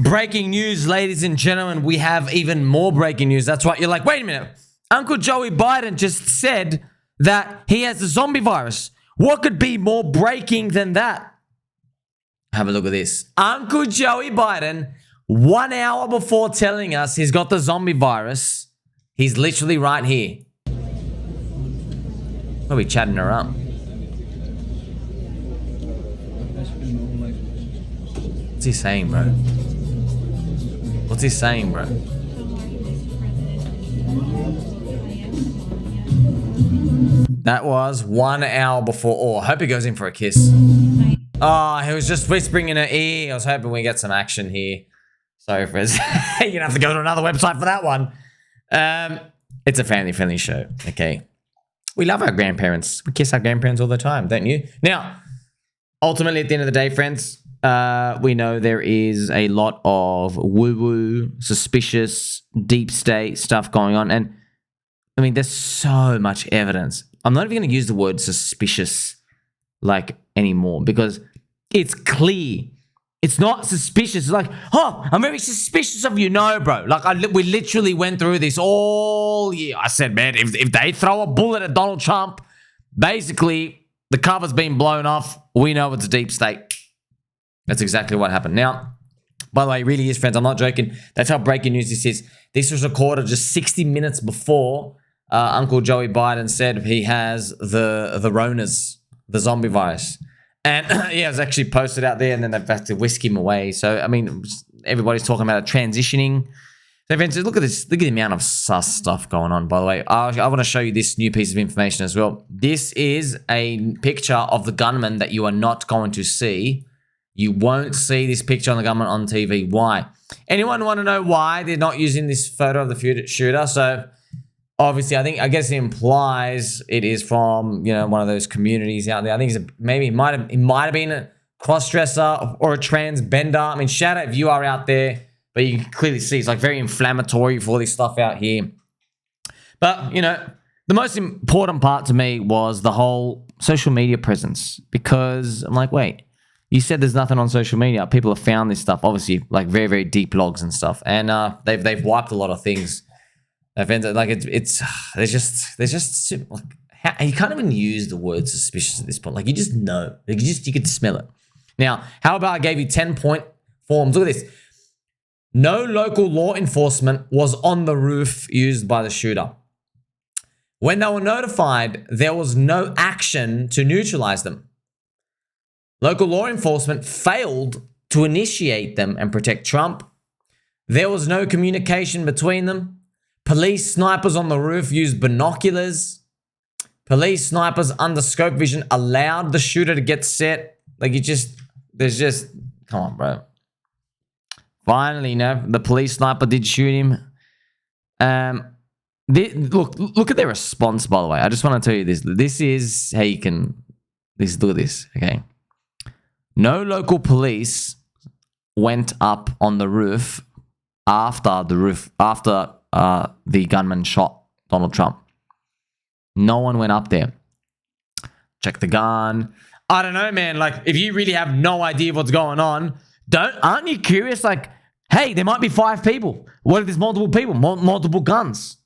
Breaking news, ladies and gentlemen. We have even more breaking news. That's right. You're like, wait a minute. Uncle Joey Biden just said that he has the zombie virus. What could be more breaking than that? Have a look at this. Uncle Joey Biden, 1 hour before telling us he's got the zombie virus, he's literally right here. Probably chatting her up. What's he saying, bro? What's he saying, bro? That was 1 hour before. Oh, I hope he goes in for a kiss. Oh, he was just whispering in her ear. I was hoping we get some action here. Sorry, friends. You're gonna have to go to another website for that one. It's a family-friendly show, okay? We love our grandparents. We kiss our grandparents all the time, don't you? Now, ultimately, at the end of the day, friends, we know there is a lot of woo-woo, suspicious, deep state stuff going on. And, I mean, there's so much evidence. I'm not even going to use the word suspicious, like, anymore, because it's clear. It's not suspicious. It's like, oh, I'm very suspicious of you. No, bro. Like, we literally went through this all year. I said, man, if they throw a bullet at Donald Trump, basically, the cover's been blown off. We know it's deep state. That's exactly what happened. Now, by the way, it really is, friends. I'm not joking. That's how breaking news this is. This was recorded just 60 minutes before Uncle Joey Biden said he has the Ronas, the zombie virus. And yeah, it was actually posted out there, and then they've had to whisk him away. So, I mean, everybody's talking about it transitioning. So, friends, look at this. Look at the amount of sus stuff going on, by the way. I want to show you this new piece of information as well. This is a picture of the gunman that you are not going to see. You won't see this picture on the gunman on TV. Why? Anyone want to know why they're not using this photo of the shooter? So, obviously, I guess it implies it is from, you know, one of those communities out there. I think it might have been a cross-dresser or a transbender. I mean, shout out if you are out there, but you can clearly see it's like very inflammatory for all this stuff out here. But, you know, the most important part to me was the whole social media presence, because I'm like, wait, you said there's nothing on social media. People have found this stuff, obviously, like very, very deep logs and stuff, and they've wiped a lot of things. Like it's there's just like, you can't even use the word suspicious at this point. Like, you just know, like you could smell it. Now, how about I gave you 10-point forms? Look at this. No local law enforcement was on the roof used by the shooter. When they were notified, there was no action to neutralize them. Local law enforcement failed to initiate them and protect Trump. There was no communication between them. Police snipers on the roof used binoculars. Police snipers under scope vision allowed the shooter to get set. Like, come on, bro. Finally, you know, the police sniper did shoot him. Look at their response, by the way. I just want to tell you this. This is how you can, look at this, okay? No local police went up on the roof after the gunman shot Donald Trump. No one went up there. Check the gun. I don't know, man. Like, if you really have no idea what's going on, aren't you curious? Like, hey, there might be 5 people. What if there's multiple people, multiple guns?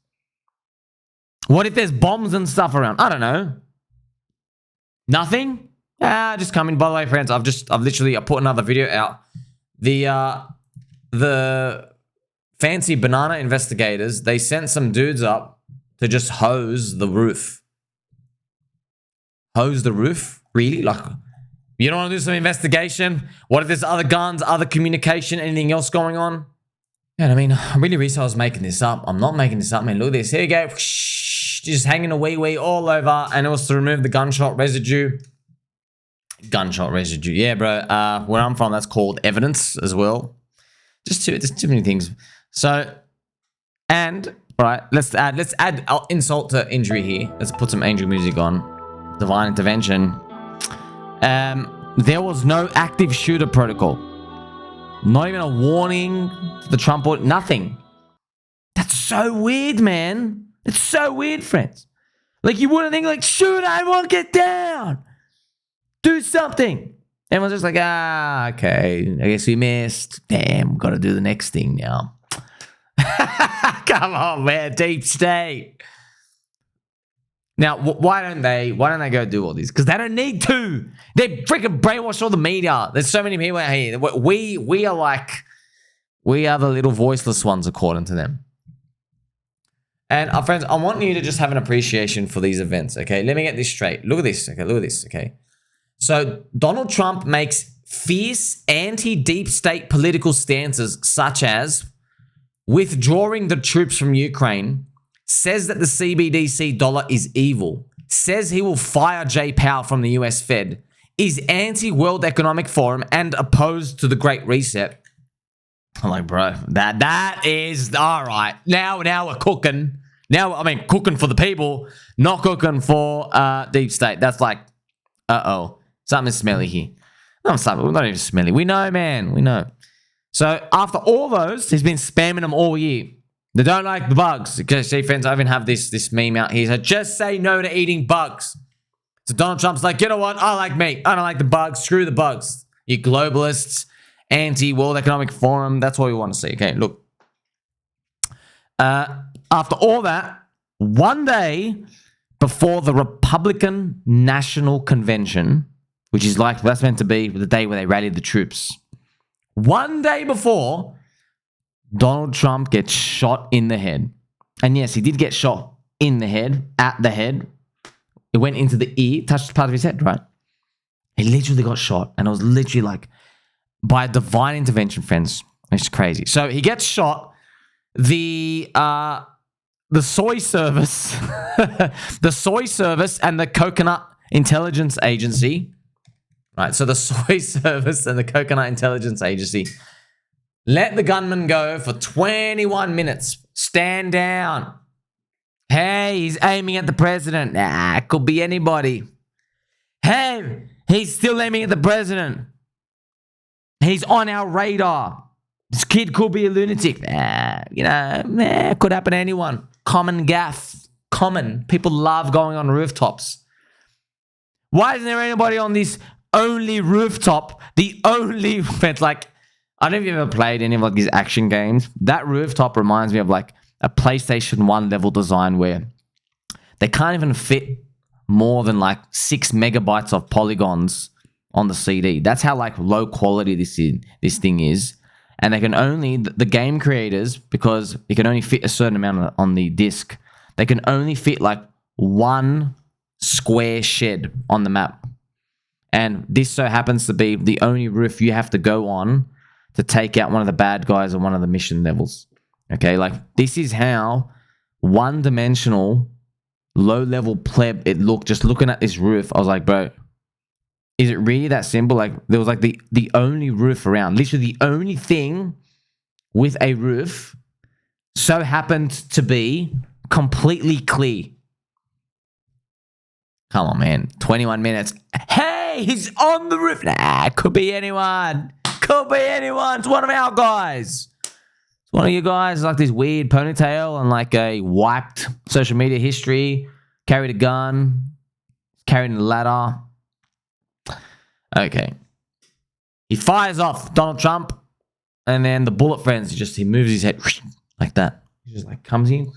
What if there's bombs and stuff around? I don't know. Nothing? Just coming. By the way, friends, I've literally put another video out. The fancy banana investigators, they sent some dudes up to just hose the roof. Hose the roof? Really? Like, you don't want to do some investigation? What if there's other guns, other communication, anything else going on? Man, I mean, I really wish I was making this up. I'm not making this up, man. Look at this. Here you go. Just hanging a wee all over, and it was to remove the gunshot residue. Gunshot residue. Yeah, bro. Where I'm from, that's called evidence as well. Just too many things. So, and right, let's add insult to injury here. Let's put some angel music on. Divine intervention. There was no active shooter protocol. Not even a warning to the Trump or nothing. That's so weird, man. It's so weird, friends. Like, you wouldn't think, like, shoot, I won't get down. Do something. Everyone's just like, okay, I guess we missed. Damn, got to do the next thing now. Come on, man, deep state. Now, why don't they go do all this? Because they don't need to. They freaking brainwash all the media. There's so many people out here. We are the little voiceless ones, according to them. And our friends, I want you to just have an appreciation for these events, okay? Let me get this straight. Look at this, okay? Look at this, okay? So Donald Trump makes fierce anti-deep state political stances such as withdrawing the troops from Ukraine, says that the CBDC dollar is evil, says he will fire Jay Powell from the US Fed, is anti-World Economic Forum and opposed to the Great Reset. I'm like, bro, that is all right. Now we're cooking. Now, I mean, cooking for the people, not cooking for deep state. That's like, something's smelly here. No, something, not even smelly. We know, man. We know. So after all those, he's been spamming them all year. They don't like the bugs. Because, see, friends, I even have this meme out here. So just say no to eating bugs. So Donald Trump's like, you know what? I like meat. I don't like the bugs. Screw the bugs. You globalists, anti-World Economic Forum. That's what we want to see. Okay, look. After all that, one day before the Republican National Convention, which is like, that's meant to be the day where they rallied the troops. One day before, Donald Trump gets shot in the head. And yes, he did get shot in the head, at the head. It went into the ear, touched part of his head, right? He literally got shot. And it was literally like, by divine intervention, friends. It's crazy. So he gets shot. The Soy Service, the Soy Service and the Coconut Intelligence Agency, right? So the Soy Service and the Coconut Intelligence Agency let the gunman go for 21 minutes. Stand down. Hey, he's aiming at the president. Nah, it could be anybody. Hey, he's still aiming at the president. He's on our radar. This kid could be a lunatic. Could happen to anyone. Common gaff. Common. People love going on rooftops. Why isn't there anybody on this only rooftop? The only... It's like, I don't know if you've ever played any of like these action games. That rooftop reminds me of like a PlayStation 1 level design where they can't even fit more than like 6 megabytes of polygons on the CD. That's how like low quality this thing is. And they can only, the game creators, because it can only fit a certain amount on the disc, they can only fit like one square shed on the map. And this so happens to be the only roof you have to go on to take out one of the bad guys on one of the mission levels. Okay, like this is how one-dimensional, low-level pleb it looked. Just looking at this roof, I was like, bro, is it really that simple? Like there was like the only roof around, literally the only thing with a roof so happened to be completely clear. Come on, man. 21 minutes. Hey, he's on the roof. Nah, could be anyone. Could be anyone. It's one of our guys. It's one of you guys like this weird ponytail and like a wiped social media history. Carried a gun. Carried a ladder. Okay. He fires off Donald Trump. And then the bullet, friends, he moves his head like that. He just like comes in.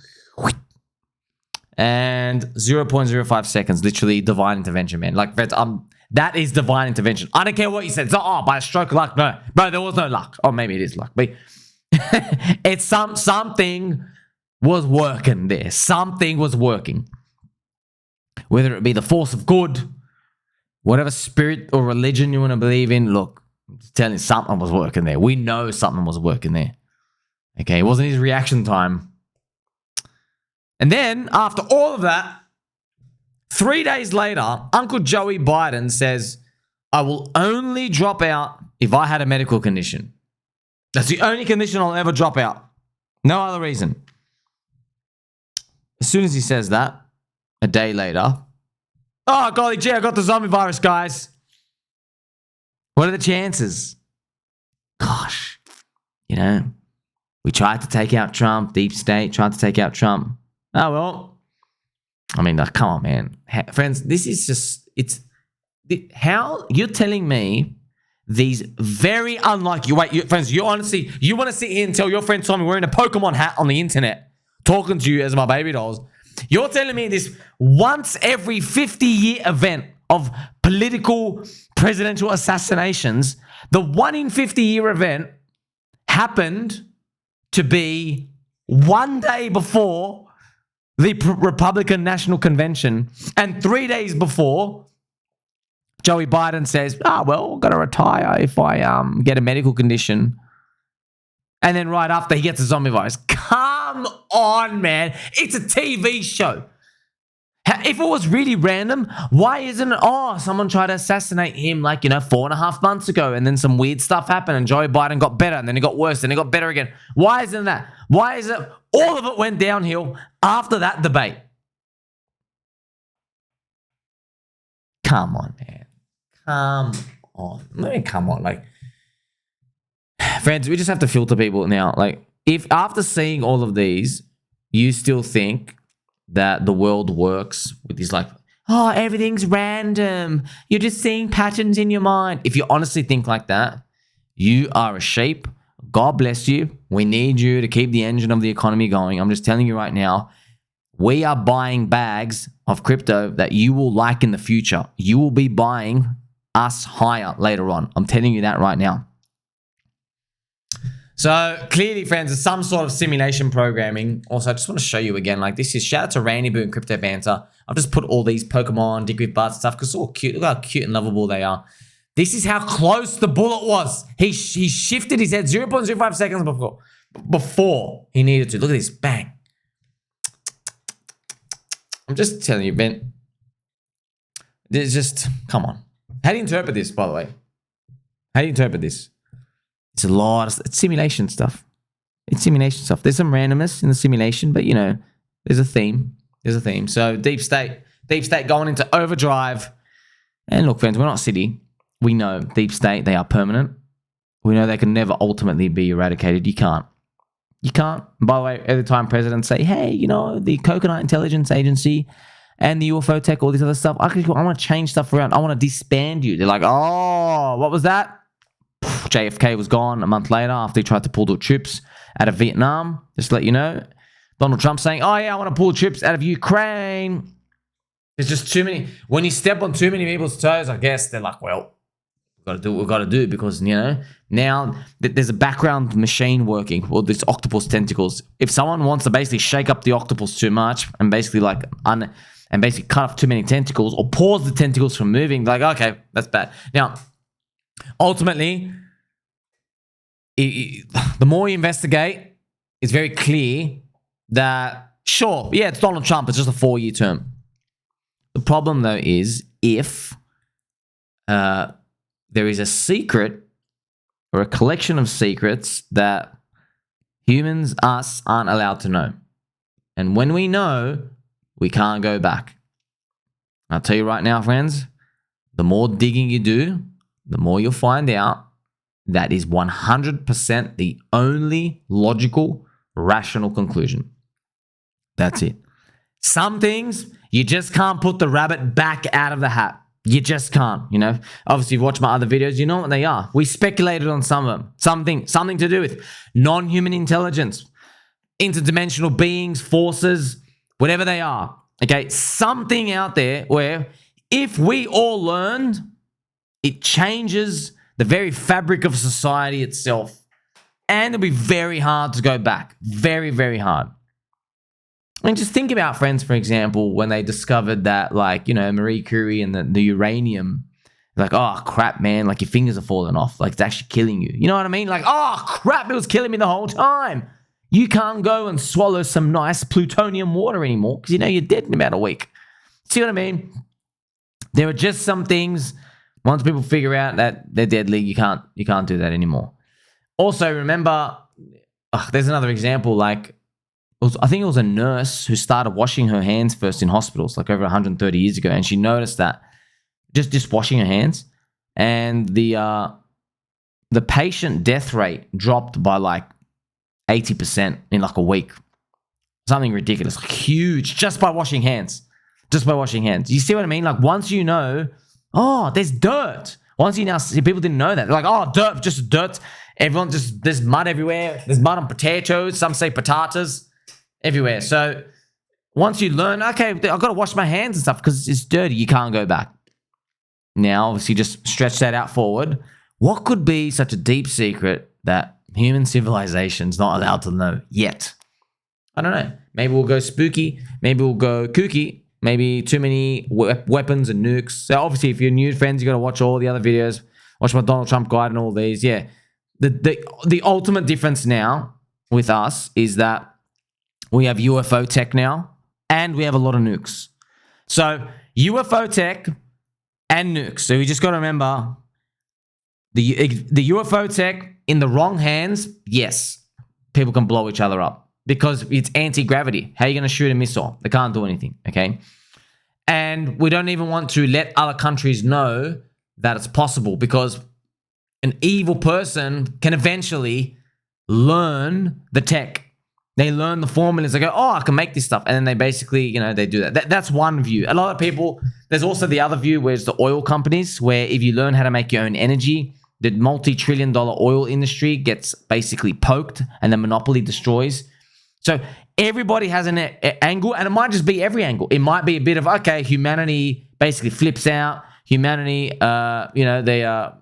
And 0.05 seconds, literally divine intervention, man. Like, friends, that is divine intervention. I don't care what you said. It's not, by a stroke of luck. No, bro, there was no luck. Oh, maybe it is luck. But it's something was working there. Something was working. Whether it be the force of good, whatever spirit or religion you want to believe in, look, I'm just telling you, something was working there. We know something was working there. Okay, it wasn't his reaction time. And then, after all of that, 3 days later, Uncle Joey Biden says, I will only drop out if I had a medical condition. That's the only condition I'll ever drop out. No other reason. As soon as he says that, a day later, oh, golly gee, I got the zombie virus, guys. What are the chances? Gosh, we tried to take out Trump, deep state, tried to take out Trump. Oh, well, I mean, come on, man. Friends, this is just, how you're telling me these very unlikely, friends, you want to sit here and tell your friend Tommy wearing a Pokemon hat on the internet, talking to you as my baby dolls. You're telling me this once every 50-year event of political presidential assassinations, the 1 in 50-year event happened to be one day before the Republican National Convention and 3 days before Joey Biden says, well, I've got to retire if I get a medical condition. And then right after he gets a zombie virus. Come on, man. It's a TV show. If it was really random, why isn't it, someone tried to assassinate him 4.5 months ago and then some weird stuff happened and Joe Biden got better and then it got worse and it got better again. Why isn't that? Why is it all of it went downhill after that debate? Come on, man. Come on. Friends, we just have to filter people now. If after seeing all of these, you still think that the world works with these everything's random. You're just seeing patterns in your mind. If you honestly think like that, you are a sheep. God bless you. We need you to keep the engine of the economy going. I'm just telling you right now, we are buying bags of crypto that you will like in the future. You will be buying us higher later on. I'm telling you that right now. So clearly, friends, there's some sort of simulation programming. Also, I just want to show you again, this is shout out to Randy Boo and Crypto Banter. I've just put all these Pokemon, Dick with Butts stuff because it's all cute. Look how cute and lovable they are. This is how close the bullet was. He shifted his head 0.05 seconds before he needed to. Look at this, bang. I'm just telling you, Ben. There's just, come on. How do you interpret this, by the way? How do you interpret this? It's a lot of, it's simulation stuff. It's simulation stuff. There's some randomness in the simulation, but there's a theme. So deep state going into overdrive. And look, friends, we're not City. We know deep state, they are permanent. We know they can never ultimately be eradicated. You can't. And by the way, every time presidents say, hey, the Coconut Intelligence Agency and the UFO tech, all this other stuff, I want to change stuff around. I want to disband you. They're like, what was that? JFK was gone a month later after he tried to pull the troops out of Vietnam. Just to let you know. Donald Trump saying, I want to pull troops out of Ukraine. There's just too many. When you step on too many people's toes, I guess they're like, well, we've got to do what we've got to do because, now there's a background machine working with these octopus tentacles. If someone wants to basically shake up the octopus too much and basically basically cut off too many tentacles or pause the tentacles from moving, okay, that's bad. Now, ultimately, the more you investigate, it's very clear that, sure, yeah, it's Donald Trump. It's just a 4-year term. The problem, though, is if there is a secret or a collection of secrets that humans, us, aren't allowed to know. And when we know, we can't go back. I'll tell you right now, friends, the more digging you do, the more you'll find out that is 100% the only logical, rational conclusion. That's it. Some things, you just can't put the rabbit back out of the hat. You just can't, Obviously, you've watched my other videos, you know what they are. We speculated on some of them. Something to do with non-human intelligence, interdimensional beings, forces, whatever they are. Okay, something out there where if we all learned, it changes the very fabric of society itself. And it'll be very hard to go back. Very, very hard. I mean, just think about, friends, for example, when they discovered that, Marie Curie and the uranium, oh, crap, man, your fingers are falling off. It's actually killing you. You know what I mean? Oh, crap, it was killing me the whole time. You can't go and swallow some nice plutonium water anymore because you're dead in about a week. See what I mean? There are just some things, once people figure out that they're deadly, you can't do that anymore. Also, remember, there's another example, I think it was a nurse who started washing her hands first in hospitals, over 130 years ago, and she noticed that just washing her hands, and the patient death rate dropped by 80% in a week. Something ridiculous, huge, just by washing hands. You see what I mean? Once you know, Oh, there's dirt. Once you now see, people didn't know that. They're like, oh, dirt, just dirt. Everyone just, there's mud everywhere. There's mud on potatoes. Some say potatoes everywhere. So once you learn, okay, I've got to wash my hands and stuff because it's dirty. You can't go back. Now, obviously, just stretch that out forward. What could be such a deep secret that human civilization's not allowed to know yet? I don't know. Maybe we'll go spooky. Maybe we'll go kooky. Maybe too many weapons and nukes. So obviously, if you're new friends, you got to watch all the other videos. Watch my Donald Trump guide and all these. Yeah. The ultimate difference now with us is that we have UFO tech now and we have a lot of nukes. So UFO tech and nukes. So you just got to remember the UFO tech in the wrong hands, yes, people can blow each other up because it's anti-gravity. How are you going to shoot a missile? They can't do anything, okay? And we don't even want to let other countries know that it's possible because an evil person can eventually learn the tech. They learn the formulas. They go, oh, I can make this stuff. And then they basically, they do that. That's one view. A lot of people, there's also the other view where it's the oil companies, where if you learn how to make your own energy, the multi-trillion-dollar oil industry gets basically poked and the monopoly destroys. So everybody has an angle, and it might just be every angle. It might be a bit of, okay, humanity basically flips out. Humanity, the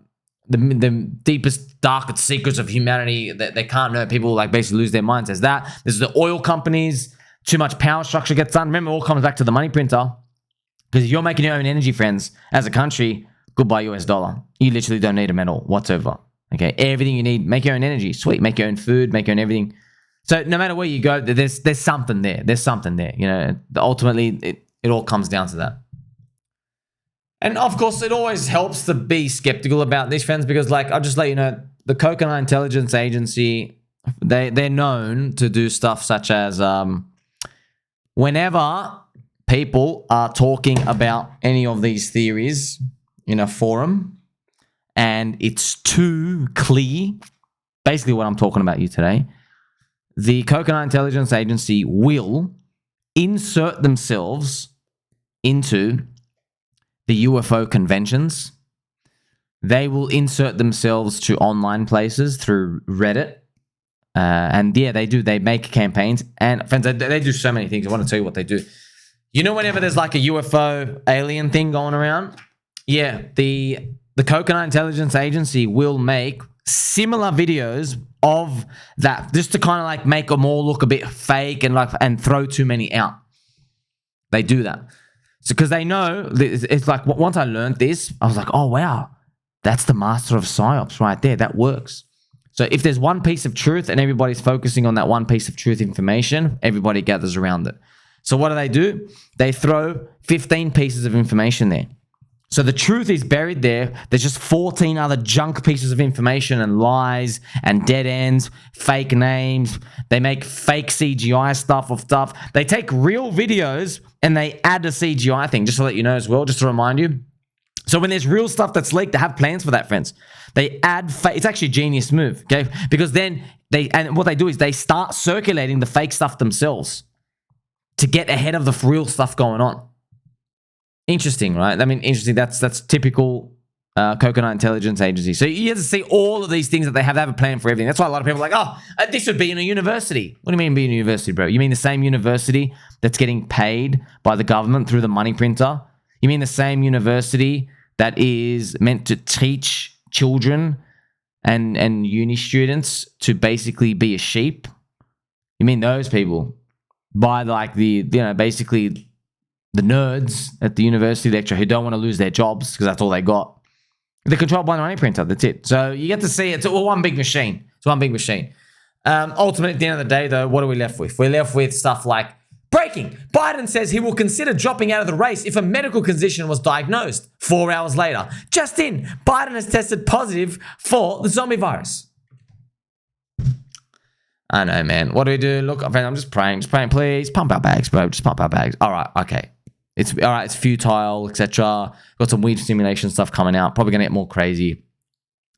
deepest, darkest secrets of humanity that they can't know. People like basically lose their minds as that. There's the oil companies. Too much power structure gets done. Remember, it all comes back to the money printer. Because if you're making your own energy, friends, as a country, goodbye US dollar. You literally don't need a metal whatsoever. Okay, everything you need, make your own energy. Sweet, make your own food, make your own everything. So no matter where you go, there's something there. There's something there. Ultimately, it all comes down to that. And of course, it always helps to be skeptical about these, friends, because I'll just let you know, the Coconut Intelligence Agency, they're known to do stuff such as whenever people are talking about any of these theories in a forum and it's too clear, basically what I'm talking about you today, the Coconut Intelligence Agency will insert themselves into the UFO conventions. They will insert themselves to online places through Reddit. And yeah, they do. They make campaigns. And friends, they do so many things. I want to tell you what they do. Whenever there's like a UFO alien thing going around, yeah, the Coconut Intelligence Agency will make similar videos of that just to kind of make them all look a bit fake and throw too many out. They do that. So, because they know, it's like, once I learned this, I was like, oh, wow, that's the master of PsyOps right there. That works. So if there's one piece of truth and everybody's focusing on that one piece of truth information, everybody gathers around it. So what do? They throw 15 pieces of information there. So the truth is buried there. There's just 14 other junk pieces of information and lies and dead ends, fake names. They make fake CGI stuff. They take real videos and they add a CGI thing, just to let you know as well, just to remind you. So when there's real stuff that's leaked, they have plans for that, friends. They add it's actually a genius move, okay? Because then what they do is they start circulating the fake stuff themselves to get ahead of the real stuff going on. Interesting, right? I mean, interesting. That's typical Coconut Intelligence Agency. So you have to see all of these things that they have a plan for everything. That's why a lot of people are like, oh, this would be in a university. What do you mean be in a university, bro? You mean the same university that's getting paid by the government through the money printer? You mean the same university that is meant to teach children and uni students to basically be a sheep? You mean those people? By basically the nerds at the university lecture who don't want to lose their jobs because that's all they got. They're controlled by the money printer. That's it. So you get to see it's one big machine. It's one big machine. Ultimately, at the end of the day, though, what are we left with? We're left with stuff like breaking. Biden says he will consider dropping out of the race if a medical condition was diagnosed. 4 hours later. Just in, Biden has tested positive for the zombie virus. I know, man. What do we do? Look, I'm just praying. Please pump our bags, bro. Just pump our bags. All right. Okay. It's all right. It's futile, etc. Got some weird simulation stuff coming out. Probably gonna get more crazy.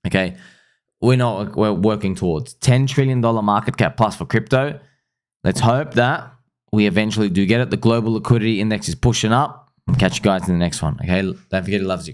Okay. We're working towards $10 trillion market cap plus for crypto. Let's hope that we eventually do get it. The global liquidity index is pushing up. I'll catch you guys in the next one. Okay. Don't forget, he loves you.